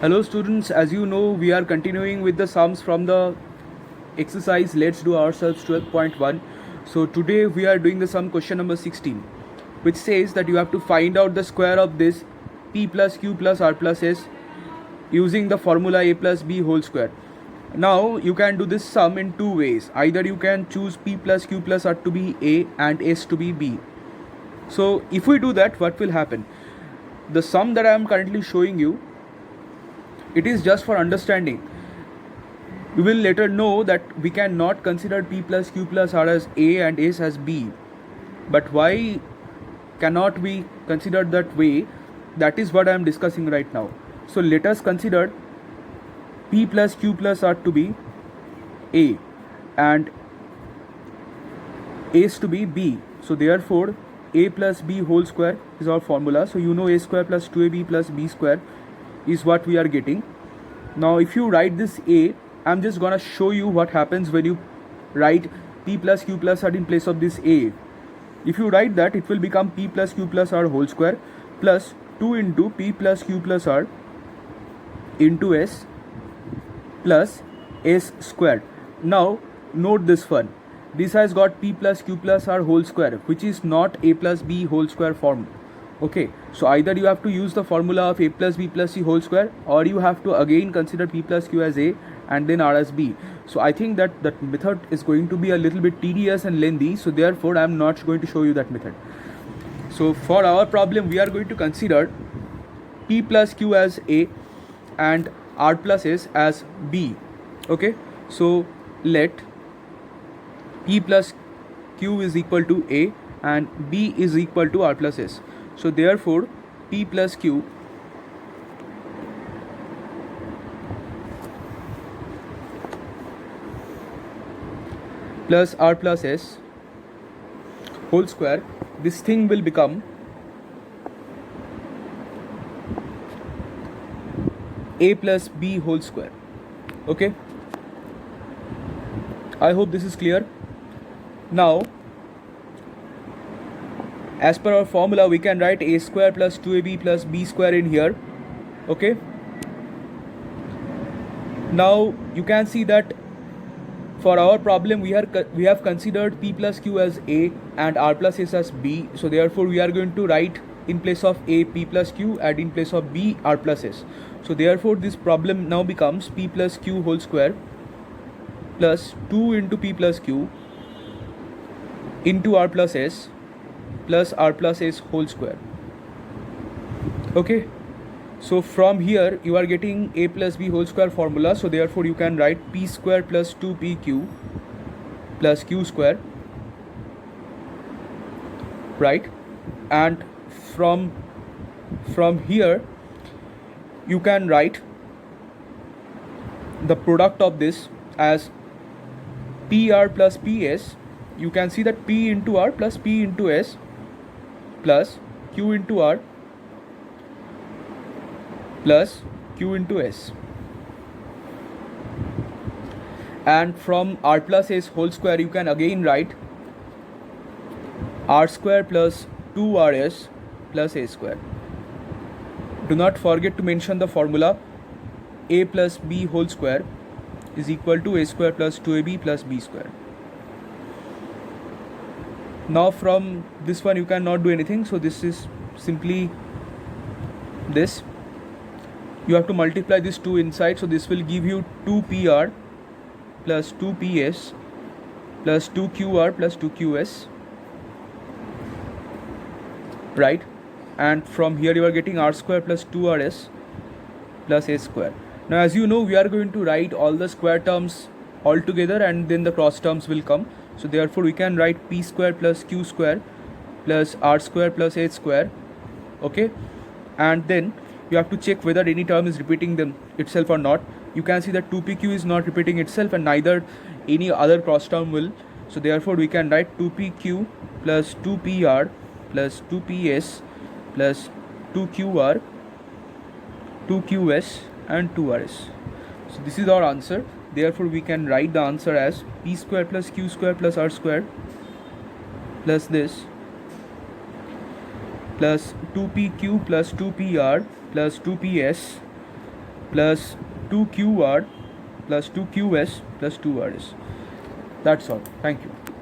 Hello students, as you know we are continuing with the sums from the exercise Let's Do Ourselves 12.1. So today we are doing the sum question number 16, which says that you have to find out the square of this p plus q plus r plus s using the formula a plus b whole square. Now you can do this sum in two ways. Either you can choose p plus q plus r to be a and s to be b. So if we do that, what will happen? The sum that I am currently showing you, it is just for understanding. We will later know that we cannot consider p plus q plus r as a and s as b. But why cannot we consider that way? That is what I am discussing right now. So let us consider p plus q plus r to be a and s to be b. So therefore a plus b whole square is our formula. So you know a square plus 2ab plus b square is what we are getting. Now if you write this a, I'm just gonna show you what happens when you write p plus q plus r in place of this a. If you write that, it will become p plus q plus r whole square plus 2 into p plus q plus r into s plus s squared. Now note this one. This has got p plus q plus r whole square, which is not a plus b whole square form. Okay, so either you have to use the formula of a plus b plus c whole square, or you have to again consider p plus q as a and then r as b. So I think that method is going to be a little bit tedious and lengthy, so therefore I am not going to show you that method. So for our problem we are going to consider p plus q as a and r plus s as b. Okay, so let p plus q is equal to a and b is equal to r plus s. So therefore p plus q plus r plus s whole square, this thing will become a plus b whole square. Okay, I hope this is clear. Now as per our formula we can write a square plus 2ab plus b square in here. Okay, now you can see that for our problem we have considered p plus q as a and r plus s as b. So therefore we are going to write in place of a p plus q and in place of b r plus s. So therefore this problem now becomes p plus q whole square plus 2 into p plus q into r plus s plus r plus s whole square. Okay, so from here you are getting a plus b whole square formula. So therefore you can write p square plus 2pq plus q square, right? And from here you can write the product of this as pr plus ps. You can see that p into r plus p into s plus q into r plus q into s, and from r plus s whole square you can again write r square plus 2rs plus a square. Do not forget to mention the formula a plus b whole square is equal to a square plus 2ab plus b square. Now from this one you cannot do anything, so this is simply this. You have to multiply this 2 inside, so this will give you 2pr plus 2ps plus 2qr plus 2qs, right? And from here you are getting r square plus 2rs plus a square. Now as you know we are going to write all the square terms all together and then the cross terms will come. So therefore we can write p square plus q square plus r square plus a square. Okay, and then you have to check whether any term is repeating them itself or not. You can see that 2pq is not repeating itself and neither any other cross term will. So therefore we can write 2pq plus 2pr plus 2ps plus 2qr 2qs and 2rs. So this is our answer. Therefore we can write the answer as p square plus q square plus r square plus this plus 2pq plus 2pr plus 2ps plus 2QR plus 2QS plus 2RS. That's all. Thank you.